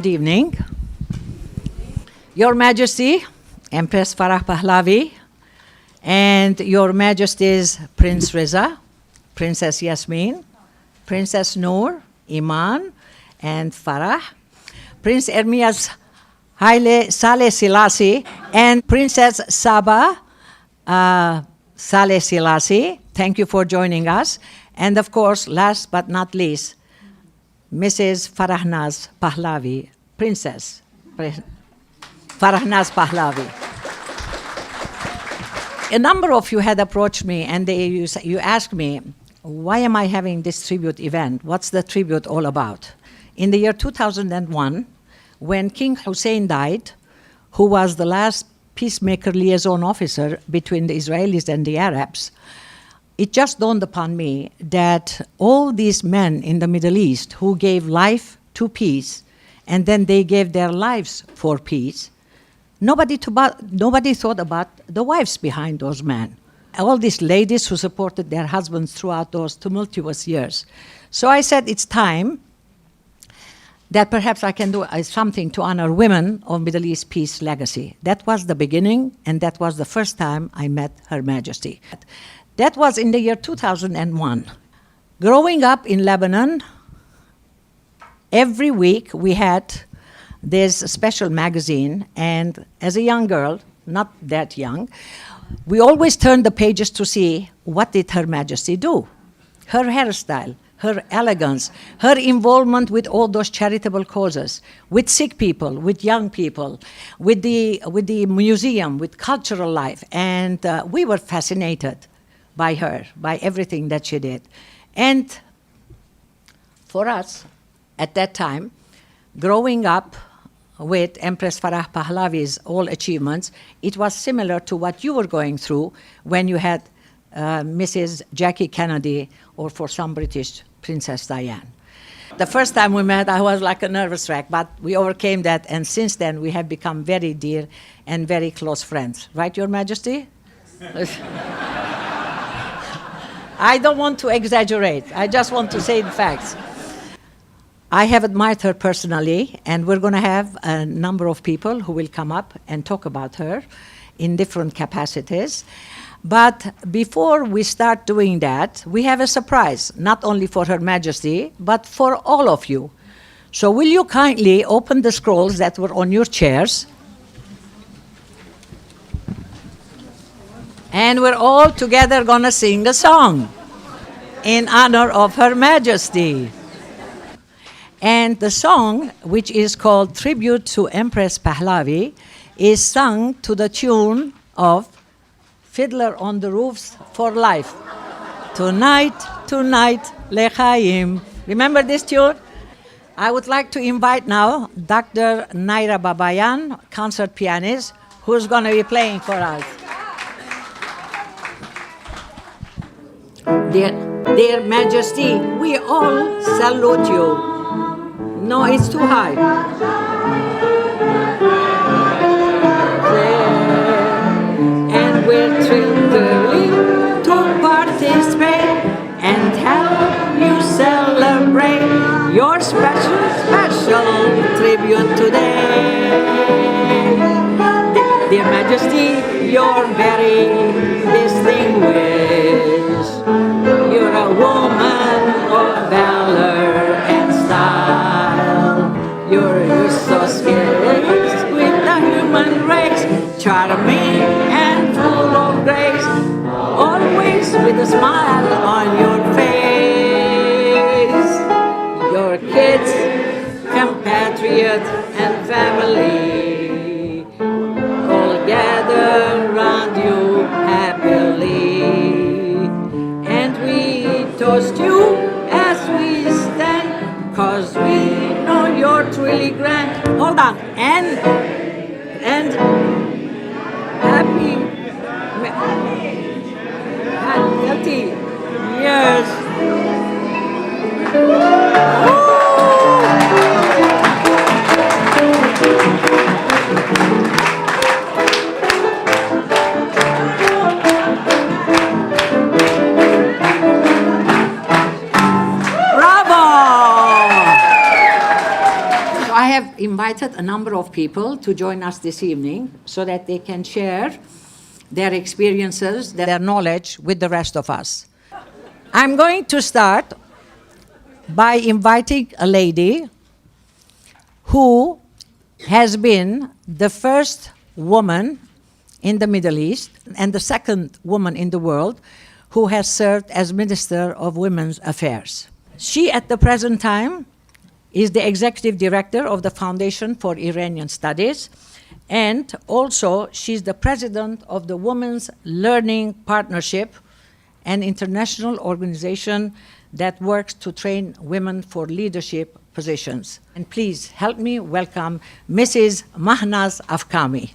Good evening. Your Majesty, Empress Farah Pahlavi, and Your Majesty's Prince Reza, Princess Yasmin, Princess Noor, Iman, and Farah, Prince Ermias Haile Saleh Selassie, and Princess Saba Saleh Selassie. Thank you for joining us. And of course, last but not least, Mrs. Farahnaz Pahlavi, Princess Farahnaz Pahlavi. A number of you had approached me and you asked me, why am I having this tribute event? What's the tribute all about? In the year 2001, when King Hussein died, who was the last peacemaker liaison officer between the Israelis and the Arabs, it just dawned upon me that all these men in the Middle East who gave life to peace and then they gave their lives for peace, nobody thought about the wives behind those men. All these ladies who supported their husbands throughout those tumultuous years. So I said it's time that perhaps I can do something to honor women of Middle East peace legacy. That was the beginning, and that was the first time I met Her Majesty. That was in the year 2001. Growing up in Lebanon, every week we had this special magazine, and as a young girl, not that young, we always turned the pages to see what did Her Majesty do. Her hairstyle, her elegance, her involvement with all those charitable causes, with sick people, with young people, with the museum, with cultural life. And we were fascinated by her, by everything that she did. And for us, at that time, growing up with Empress Farah Pahlavi's all achievements, it was similar to what you were going through when you had Mrs. Jackie Kennedy, or for some British, Princess Diane. The first time we met, I was like a nervous wreck, but we overcame that, and since then we have become very dear and very close friends. Right, Your Majesty? I don't want to exaggerate. I just want to say the facts. I have admired her personally, and we're going to have a number of people who will come up and talk about her in different capacities. But before we start doing that, we have a surprise, not only for Her Majesty, but for all of you. So will you kindly open the scrolls that were on your chairs? And we're all together going to sing a song in honor of Her Majesty. And the song, which is called Tribute to Empress Pahlavi, is sung to the tune of Fiddler on the Roofs for Life. Tonight, tonight, Lechaim. Remember this tune? I would like to invite now Dr. Naira Babayan, concert pianist, who's going to be playing for us. Dear Majesty, we all salute you. No, it's too high. And we're thrilled to participate and help you celebrate your special tribute today. Dear Majesty, you're very distinguished. You're a woman of valor and style. You're so skilled with the human race, charming and full of grace, always with a smile on your face. Your kids, compatriots, and family all gather around you happily, and we toast you as we stand, 'cause we know you're truly grand. Hold on, and happy years. have invited a number of people to join us this evening so that they can share their experiences, their knowledge with the rest of us. I'm going to start by inviting a lady who has been the first woman in the Middle East and the second woman in the world who has served as Minister of Women's Affairs. She, at the present time, is the Executive Director of the Foundation for Iranian Studies, and also she's the President of the Women's Learning Partnership, an international organization that works to train women for leadership positions. And please help me welcome Mrs. Mahnaz Afkami.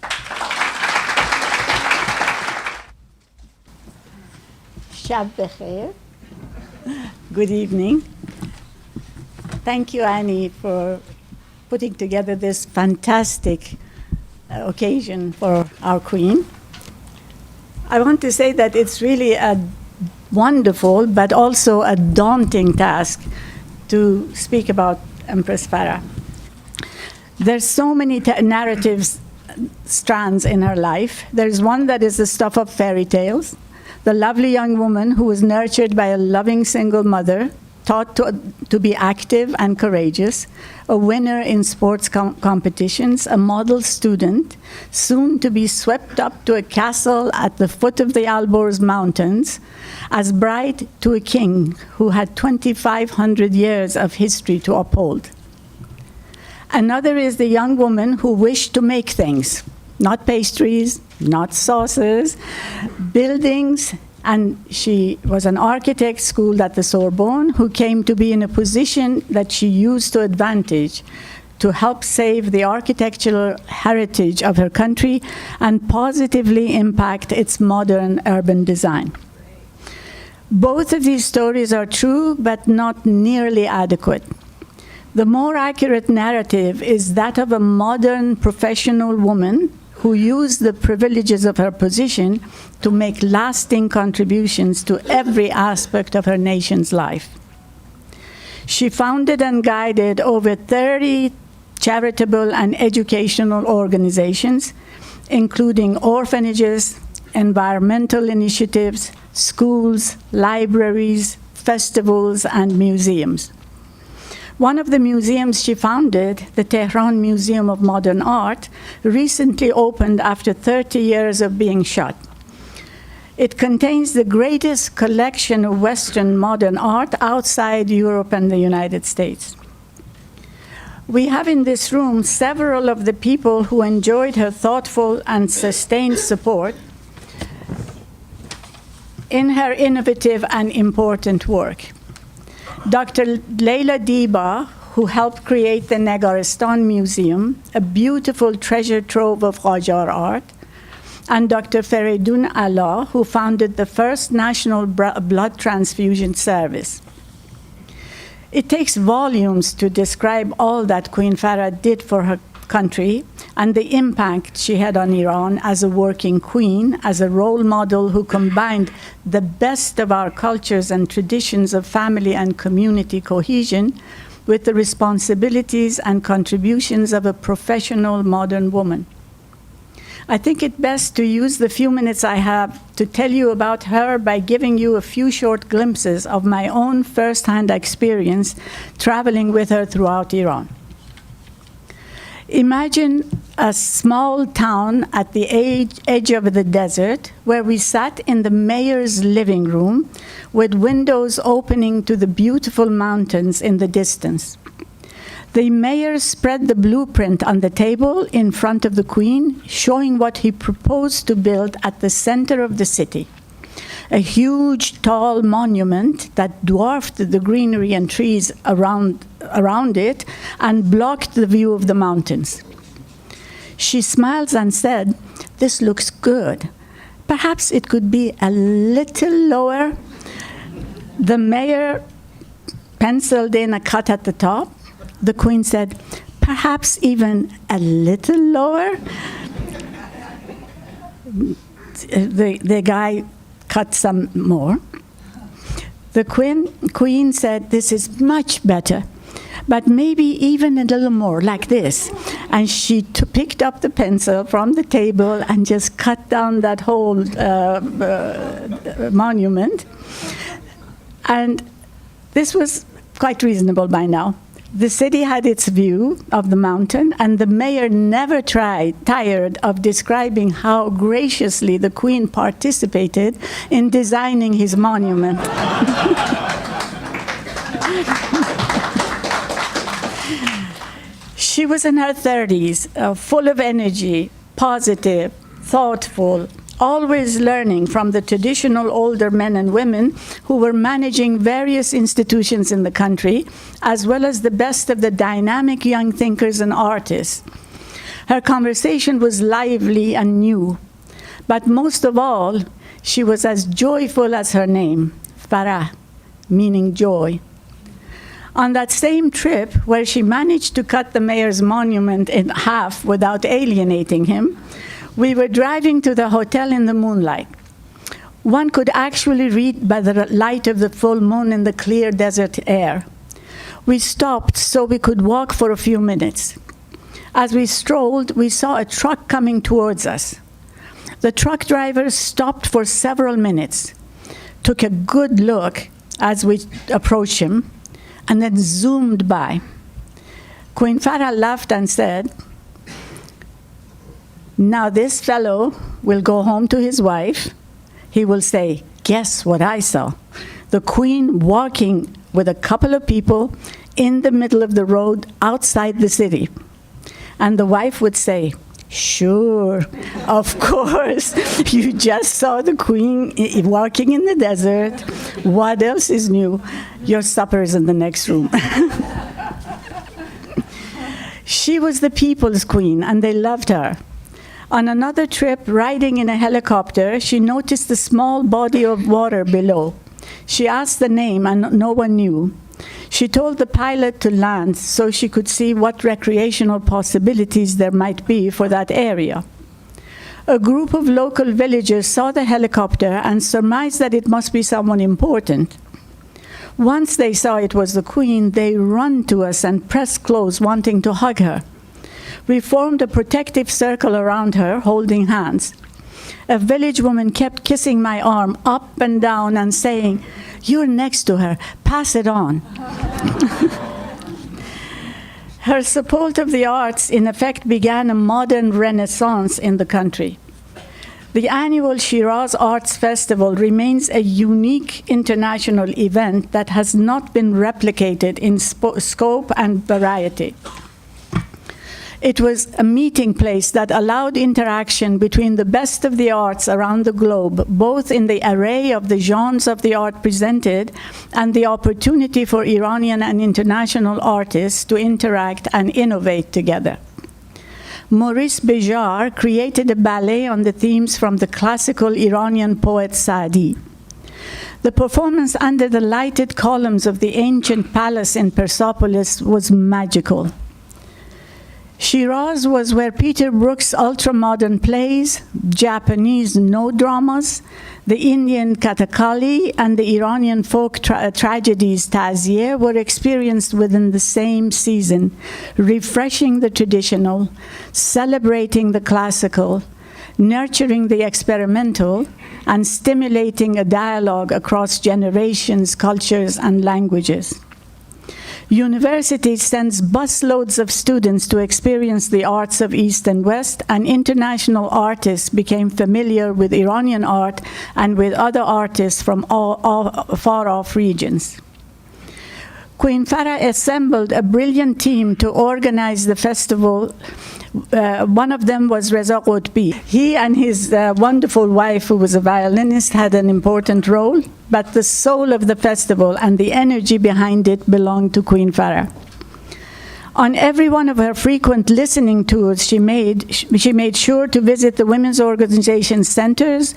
Shab Bekhair. Good evening. Thank you, Annie, for putting together this fantastic occasion for our Queen. I want to say that it's really a wonderful but also a daunting task to speak about Empress Farah. There's so many narratives strands in her life. There's one that is the stuff of fairy tales, the lovely young woman who was nurtured by a loving single mother, taught to be active and courageous, a winner in sports competitions, a model student, soon to be swept up to a castle at the foot of the Alborz Mountains, as bride to a king who had 2,500 years of history to uphold. Another is the young woman who wished to make things, not pastries, not sauces, buildings. And she was an architect schooled at the Sorbonne who came to be in a position that she used to advantage to help save the architectural heritage of her country and positively impact its modern urban design. Both of these stories are true, but not nearly adequate. The more accurate narrative is that of a modern professional woman who used the privileges of her position to make lasting contributions to every aspect of her nation's life. She founded and guided over 30 charitable and educational organizations, including orphanages, environmental initiatives, schools, libraries, festivals, and museums. One of the museums she founded, the Tehran Museum of Modern Art, recently opened after 30 years of being shut. It contains the greatest collection of Western modern art outside Europe and the United States. We have in this room several of the people who enjoyed her thoughtful and sustained support in her innovative and important work. Dr. Leila Diba, who helped create the Negaristan Museum, a beautiful treasure trove of Qajar art, and Dr. Feridun Allah, who founded the first national blood transfusion service. It takes volumes to describe all that Queen Farah did for her country and the impact she had on Iran as a working queen, as a role model who combined the best of our cultures and traditions of family and community cohesion with the responsibilities and contributions of a professional modern woman. I think it best to use the few minutes I have to tell you about her by giving you a few short glimpses of my own first-hand experience traveling with her throughout Iran. Imagine a small town at the edge of the desert where we sat in the mayor's living room with windows opening to the beautiful mountains in the distance. The mayor spread the blueprint on the table in front of the Queen, showing what he proposed to build at the center of the city. A huge, tall monument that dwarfed the greenery and trees around it and blocked the view of the mountains. She smiles and said, "This looks good. Perhaps it could be a little lower." The mayor penciled in a cut at the top. The Queen said, "Perhaps even a little lower." The guy cut some more. The Queen said, "This is much better. but maybe even a little more, like this. And she picked up the pencil from the table and just cut down that whole monument. And this was quite reasonable by now. The city had its view of the mountain, and the mayor never tired of describing how graciously the Queen participated in designing his monument. She was in her 30s, full of energy, positive, thoughtful, always learning from the traditional older men and women who were managing various institutions in the country, as well as the best of the dynamic young thinkers and artists. Her conversation was lively and new, but most of all, she was as joyful as her name, Farah, meaning joy. On that same trip, where she managed to cut the mayor's monument in half without alienating him, we were driving to the hotel in the moonlight. One could actually read by the light of the full moon in the clear desert air. We stopped so we could walk for a few minutes. As we strolled, we saw a truck coming towards us. The truck driver stopped for several minutes, took a good look as we approached him, and then zoomed by. Queen Farah laughed and said, "Now this fellow will go home to his wife. He will say, 'Guess what I saw? The Queen walking with a couple of people in the middle of the road outside the city.' And the wife would say, 'Sure, of course. You just saw the Queen walking in the desert. What else is new? Your supper is in the next room.'" She was the people's queen, and they loved her. On another trip, riding in a helicopter, she noticed a small body of water below. She asked the name, and no one knew. She told the pilot to land so she could see what recreational possibilities there might be for that area. A group of local villagers saw the helicopter and surmised that it must be someone important. Once they saw it was the Queen, they ran to us and pressed close, wanting to hug her. We formed a protective circle around her, holding hands. A village woman kept kissing my arm up and down and saying, "You're next to her, pass it on." Her support of the arts, in effect, began a modern renaissance in the country. The annual Shiraz Arts Festival remains a unique international event that has not been replicated in scope and variety. It was a meeting place that allowed interaction between the best of the arts around the globe, both in the array of the genres of the art presented and the opportunity for Iranian and international artists to interact and innovate together. Maurice Bejar created a ballet on the themes from the classical Iranian poet Saadi. The performance under the lighted columns of the ancient palace in Persepolis was magical. Shiraz was where Peter Brook's ultra-modern plays, Japanese no dramas, the Indian Kathakali, and the Iranian folk tragedies Taziye were experienced within the same season, refreshing the traditional, celebrating the classical, nurturing the experimental, and stimulating a dialogue across generations, cultures, and languages. University sends busloads of students to experience the arts of East and West, and international artists became familiar with Iranian art and with other artists from far-off regions. Queen Farah assembled a brilliant team to organize the festival. One of them was Reza Qutbi. He and his wonderful wife, who was a violinist, had an important role, but the soul of the festival and the energy behind it belonged to Queen Farah. On every one of her frequent listening tours, she made sure to visit the women's organization centers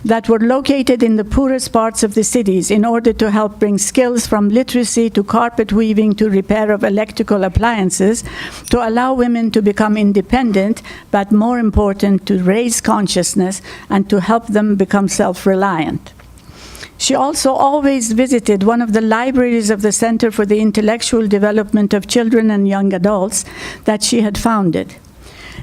that were located in the poorest parts of the cities in order to help bring skills from literacy to carpet weaving to repair of electrical appliances to allow women to become independent, but more important, to raise consciousness and to help them become self-reliant. She also always visited one of the libraries of the Center for the Intellectual Development of Children and Young Adults that she had founded.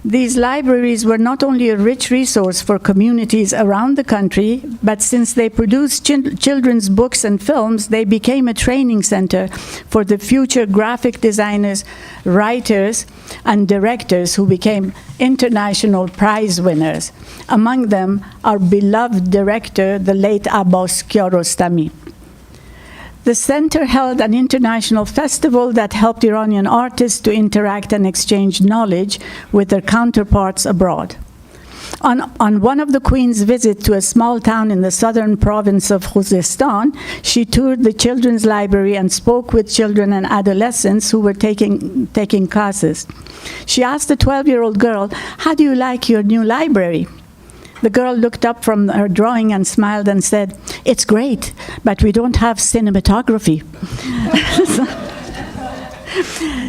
These libraries were not only a rich resource for communities around the country, but since they produced children's books and films, they became a training center for the future graphic designers, writers, and directors who became international prize winners. Among them, our beloved director, the late Abbas Kiarostami. The center held an international festival that helped Iranian artists to interact and exchange knowledge with their counterparts abroad. On one of the Queen's visits to a small town in the southern province of Khuzestan, she toured the children's library and spoke with children and adolescents who were taking classes. She asked the 12-year-old girl, "How do you like your new library?" The girl looked up from her drawing and smiled and said, "It's great, but we don't have cinematography."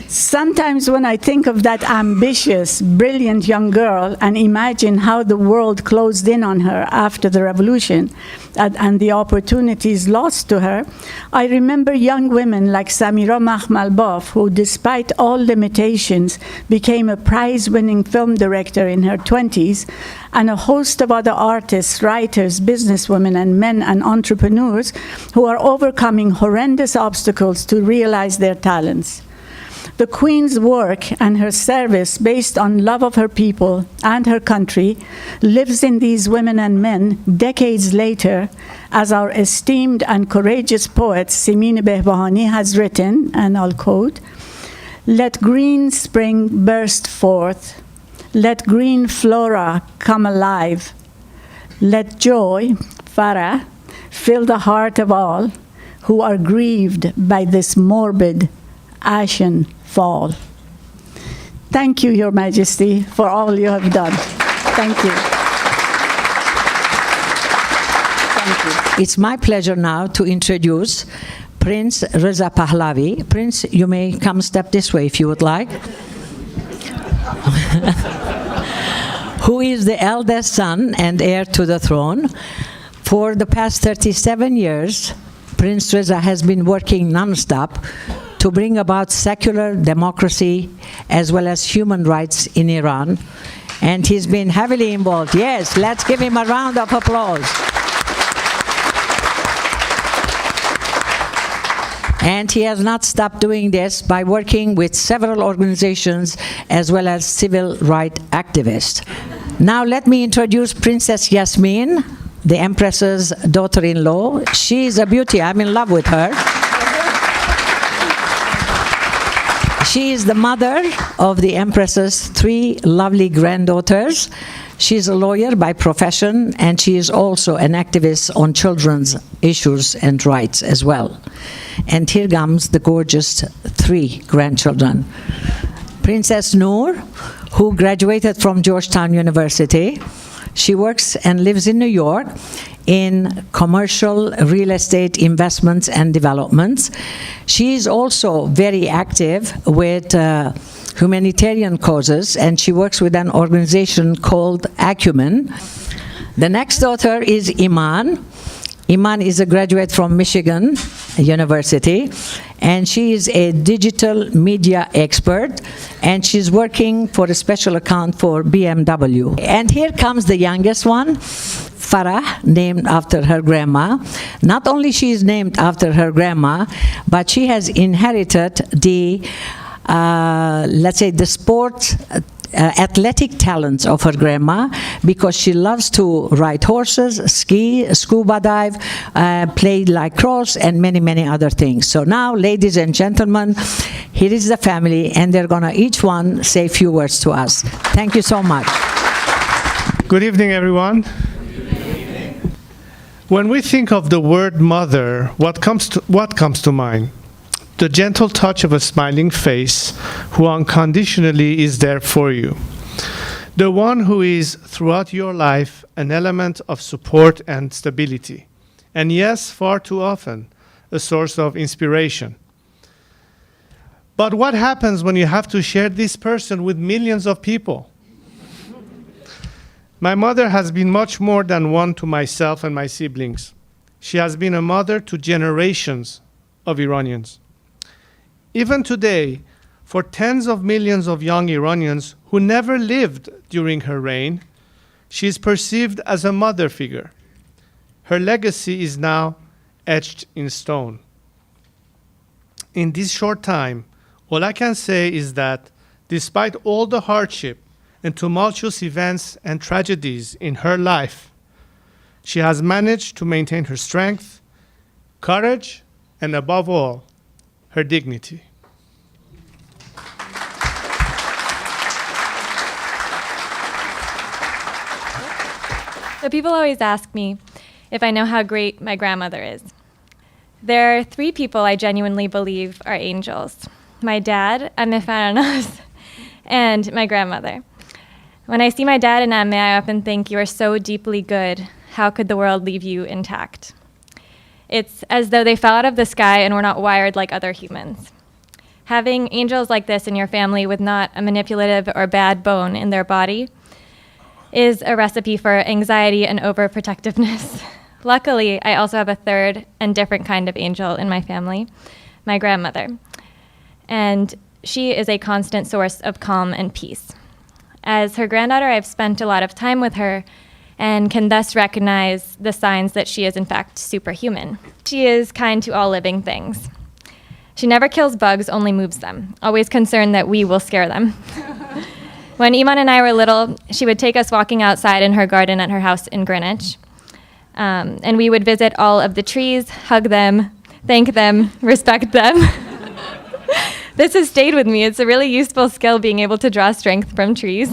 Sometimes when I think of that ambitious, brilliant young girl and imagine how the world closed in on her after the revolution and the opportunities lost to her, I remember young women like Samira Makhmalbaf, who despite all limitations became a prize-winning film director in her 20s, and a host of other artists, writers, businesswomen, and men and entrepreneurs who are overcoming horrendous obstacles to realize their talents. The Queen's work and her service based on love of her people and her country lives in these women and men decades later, as our esteemed and courageous poet Simin Behbahani has written, and I'll quote, "Let green spring burst forth, let green flora come alive, let joy, farah, fill the heart of all who are grieved by this morbid ashen fall." Thank you, Your Majesty, for all you have done. Thank you. Thank you. It's my pleasure now to introduce Prince Reza Pahlavi. Prince, you may come step this way if you would like. Who is the eldest son and heir to the throne. For the past 37 years, Prince Reza has been working non-stop to bring about secular democracy as well as human rights in Iran. And he's been heavily involved. Yes, let's give him a round of applause. And he has not stopped doing this by working with several organizations as well as civil rights activists. Now let me introduce Princess Yasmin, the Empress's daughter-in-law. She is a beauty. I'm in love with her. She is the mother of the Empress's 3 lovely granddaughters. She is a lawyer by profession, and she is also an activist on children's issues and rights as well. And here comes the gorgeous 3 grandchildren. Princess Noor, who graduated from Georgetown University. She works and lives in New York in commercial real estate investments and developments. She is also very active with humanitarian causes, and she works with an organization called Acumen. The next daughter is Iman. Iman is a graduate from Michigan University, and she is a digital media expert, and she's working for a special account for BMW. And here comes the youngest one, Farah, named after her grandma. Not only she is named after her grandma, but she has inherited the, let's say, the sport athletic talents of her grandma, because she loves to ride horses, ski, scuba dive, play lacrosse, and many, many other things. So now, ladies and gentlemen, here is the family, and they're going to each one say a few words to us. Thank you so much. Good evening, everyone. When we think of the word mother, what comes to mind? The gentle touch of a smiling face who unconditionally is there for you. The one who is, throughout your life, an element of support and stability. And yes, far too often, a source of inspiration. But what happens when you have to share this person with millions of people? My mother has been much more than one to myself and my siblings. She has been a mother to generations of Iranians. Even today, for tens of millions of young Iranians who never lived during her reign, she is perceived as a mother figure. Her legacy is now etched in stone. In this short time, all I can say is that despite all the hardship and tumultuous events and tragedies in her life, she has managed to maintain her strength, courage, and above all, her dignity. So people always ask me if I know how great my grandmother is. There are 3 people I genuinely believe are angels: my dad, Amme Faranas, and my grandmother. When I see my dad and Amme, I often think, you are so deeply good. How could the world leave you intact? It's as though they fell out of the sky and were not wired like other humans. Having angels like this in your family with not a manipulative or bad bone in their body is a recipe for anxiety and overprotectiveness. Luckily, I also have a third and different kind of angel in my family, my grandmother. And she is a constant source of calm and peace. As her granddaughter, I've spent a lot of time with her and can thus recognize the signs that she is in fact superhuman. She is kind to all living things. She never kills bugs, only moves them, always concerned that we will scare them. When Iman and I were little, she would take us walking outside in her garden at her house in Greenwich. And we would visit all of the trees, hug them, thank them, respect them. This has stayed with me. It's a really useful skill, being able to draw strength from trees.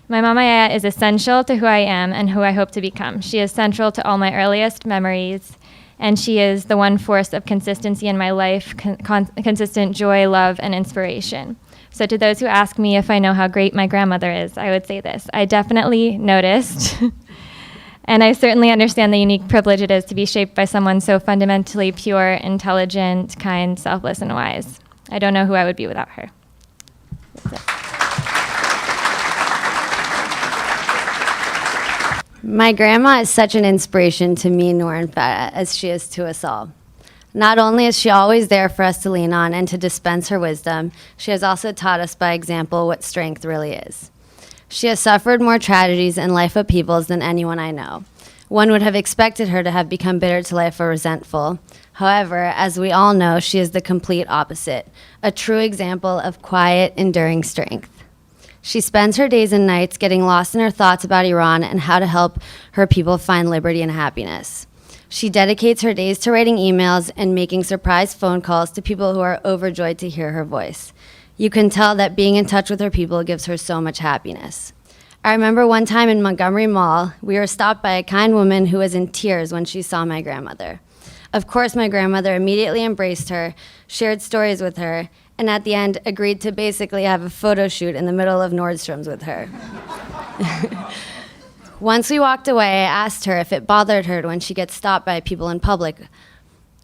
My Mama Yaya is essential to who I am and who I hope to become. She is central to all my earliest memories, and she is the one force of consistency in my life, consistent joy, love, and inspiration. So to those who ask me if I know how great my grandmother is, I would say this: I definitely noticed. And I certainly understand the unique privilege it is to be shaped by someone so fundamentally pure, intelligent, kind, selfless, and wise. I don't know who I would be without her. That's it. My grandma is such an inspiration to me, Noor, and Farah, as she is to us all. Not only is she always there for us to lean on and to dispense her wisdom, she has also taught us by example what strength really is. She has suffered more tragedies and life upheavals than anyone I know. One would have expected her to have become bitter to life or resentful. However, as we all know, she is the complete opposite, a true example of quiet, enduring strength. She spends her days and nights getting lost in her thoughts about Iran and how to help her people find liberty and happiness. She dedicates her days to writing emails and making surprise phone calls to people who are overjoyed to hear her voice. You can tell that being in touch with her people gives her so much happiness. I remember one time in Montgomery Mall, we were stopped by a kind woman who was in tears when she saw my grandmother. Of course, my grandmother immediately embraced her, shared stories with her, and at the end agreed to basically have a photo shoot in the middle of Nordstrom's with her. Once we walked away, I asked her if it bothered her when she gets stopped by people in public.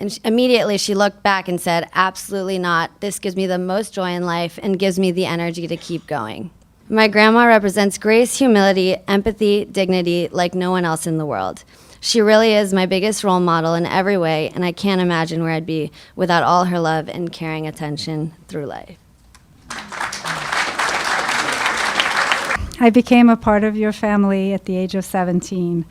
And immediately she looked back and said, "Absolutely not. This gives me the most joy in life and gives me the energy to keep going." My grandma represents grace, humility, empathy, dignity like no one else in the world. She really is my biggest role model in every way, and I can't imagine where I'd be without all her love and caring attention through life. I became a part of your family at the age of 17.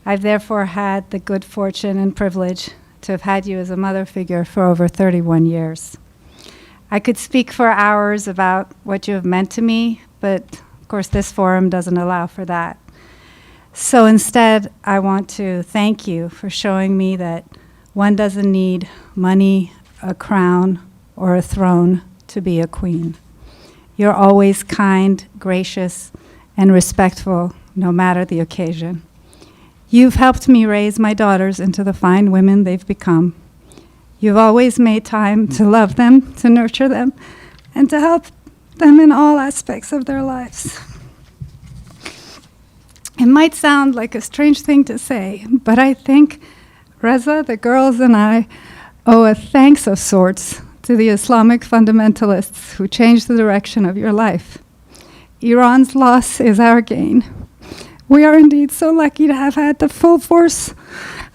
I've therefore had the good fortune and privilege to have had you as a mother figure for over 31 years. I could speak for hours about what you have meant to me, but of course this forum doesn't allow for that. So instead, I want to thank you for showing me that one doesn't need money, a crown, or a throne to be a queen. You're always kind, gracious, and respectful, no matter the occasion. You've helped me raise my daughters into the fine women they've become. You've always made time to love them, to nurture them, and to help them in all aspects of their lives. It might sound like a strange thing to say, but I think Reza, the girls, and I owe a thanks of sorts to the Islamic fundamentalists who changed the direction of your life. Iran's loss is our gain. We are indeed so lucky to have had the full force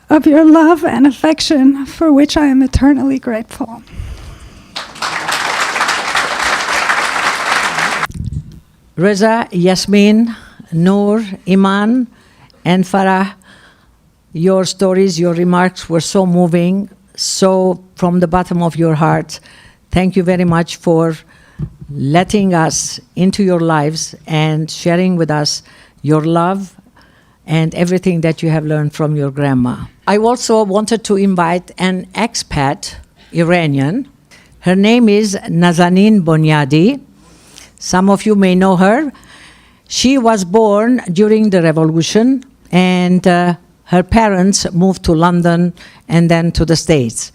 of your love and affection, for which I am eternally grateful. Reza, Yasmin, Noor, Iman, and Farah, your stories, your remarks were so moving, so from the bottom of your heart. Thank you very much for letting us into your lives and sharing with us your love and everything that you have learned from your grandma. I also wanted to invite an expat Iranian. Her name is Nazanin Boniadi. Some of you may know her. She was born during the revolution, and her parents moved to London and then to the States.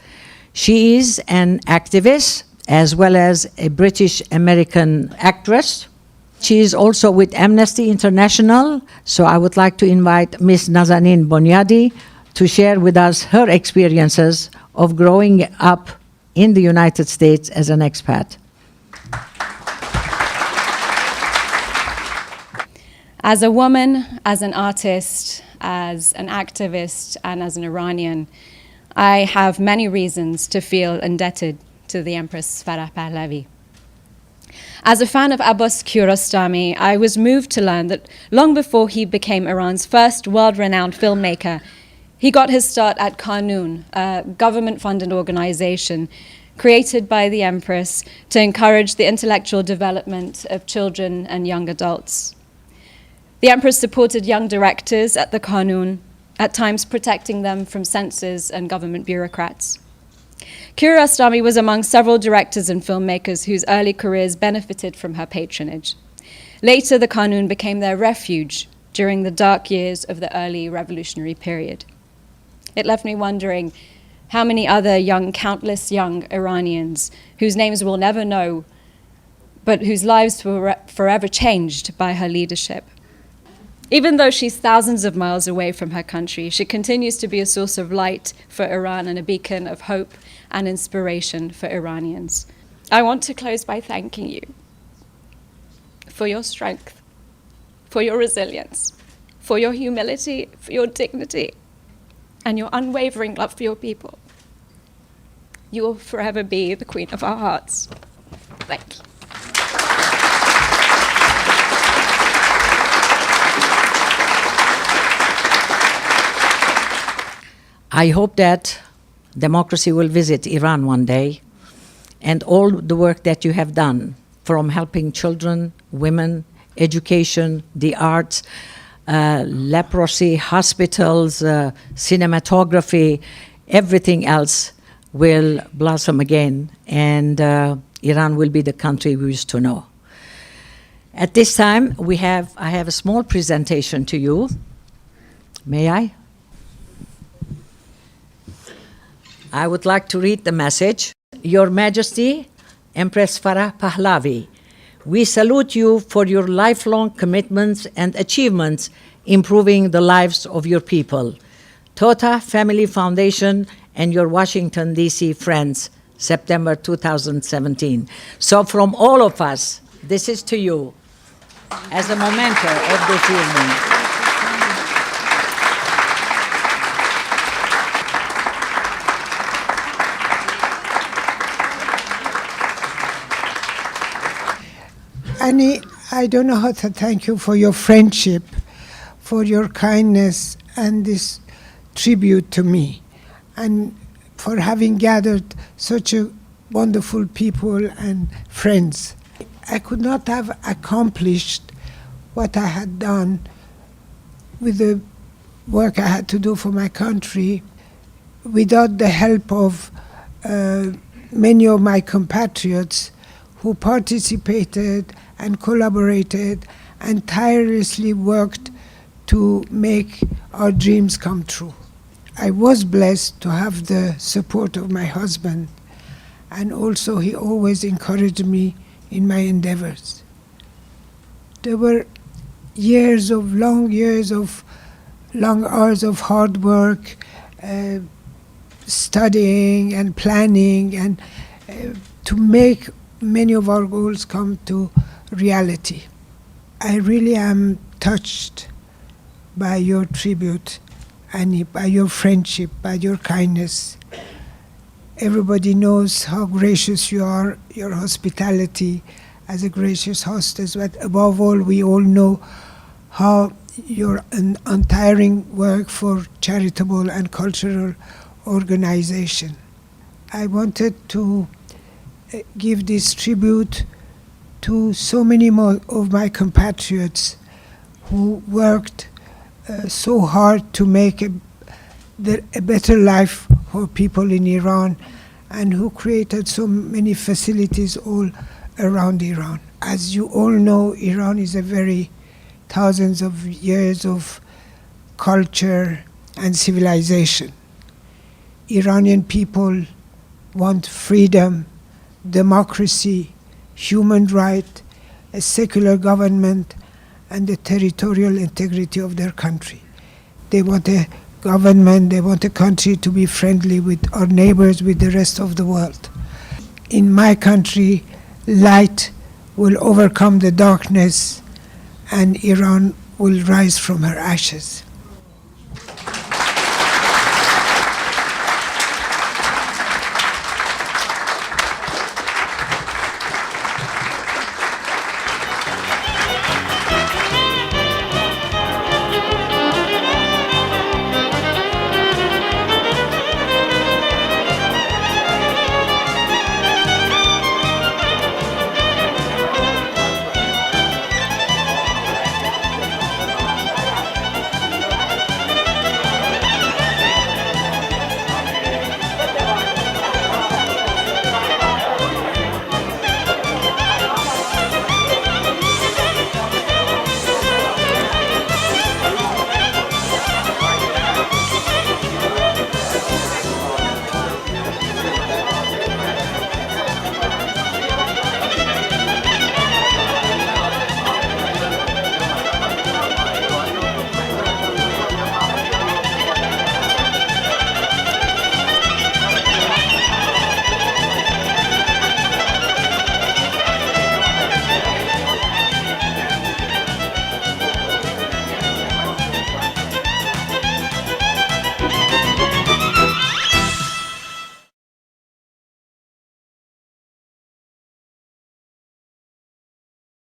She is an activist as well as a British American actress. She is also with Amnesty International. So I would like to invite Ms. Nazanin Boniadi to share with us her experiences of growing up in the United States as an expat. As a woman, as an artist, as an activist, and as an Iranian, I have many reasons to feel indebted to the Empress Farah Pahlavi. As a fan of Abbas Kiarostami, I was moved to learn that long before he became Iran's first world-renowned filmmaker, he got his start at Qanun, a government-funded organization created by the Empress to encourage the intellectual development of children and young adults. The Empress supported young directors at the Qanun, at times protecting them from censors and government bureaucrats. Kiarostami was among several directors and filmmakers whose early careers benefited from her patronage. Later, the Qanun became their refuge during the dark years of the early revolutionary period. It left me wondering how many other countless young Iranians whose names we'll never know, but whose lives were forever changed by her leadership. Even though she's thousands of miles away from her country, she continues to be a source of light for Iran and a beacon of hope and inspiration for Iranians. I want to close by thanking you for your strength, for your resilience, for your humility, for your dignity, and your unwavering love for your people. You will forever be the queen of our hearts. Thank you. I hope that democracy will visit Iran one day, and all the work that you have done, from helping children, women, education, the arts, leprosy, hospitals, cinematography, everything else will blossom again, and Iran will be the country we used to know. At this time, I have a small presentation to you. May I? I would like to read the message. Your Majesty, Empress Farah Pahlavi, we salute you for your lifelong commitments and achievements improving the lives of your people. Tota Family Foundation and your Washington, D.C. friends, September 2017. So from all of us, this is to you as a memento of this evening. Annie, I don't know how to thank you for your friendship, for your kindness, and this tribute to me, and for having gathered such a wonderful people and friends. I could not have accomplished what I had done with the work I had to do for my country without the help of many of my compatriots who participated and collaborated and tirelessly worked to make our dreams come true. I was blessed to have the support of my husband, and also he always encouraged me in my endeavors. There were long hours of hard work, studying and planning, and to make many of our goals come to reality. I really am touched by your tribute, Annie, by your friendship, by your kindness. Everybody knows how gracious you are, your hospitality as a gracious hostess, but above all, we all know how your untiring work for charitable and cultural organization. I wanted to give this tribute to so many more of my compatriots who worked so hard to make a better life for people in Iran, and who created so many facilities all around Iran. As you all know, Iran is a very thousands of years of culture and civilization. Iranian people want freedom, democracy, human rights, a secular government, and the territorial integrity of their country. They want a government, they want a country to be friendly with our neighbors, with the rest of the world. In my country, light will overcome the darkness, and Iran will rise from her ashes.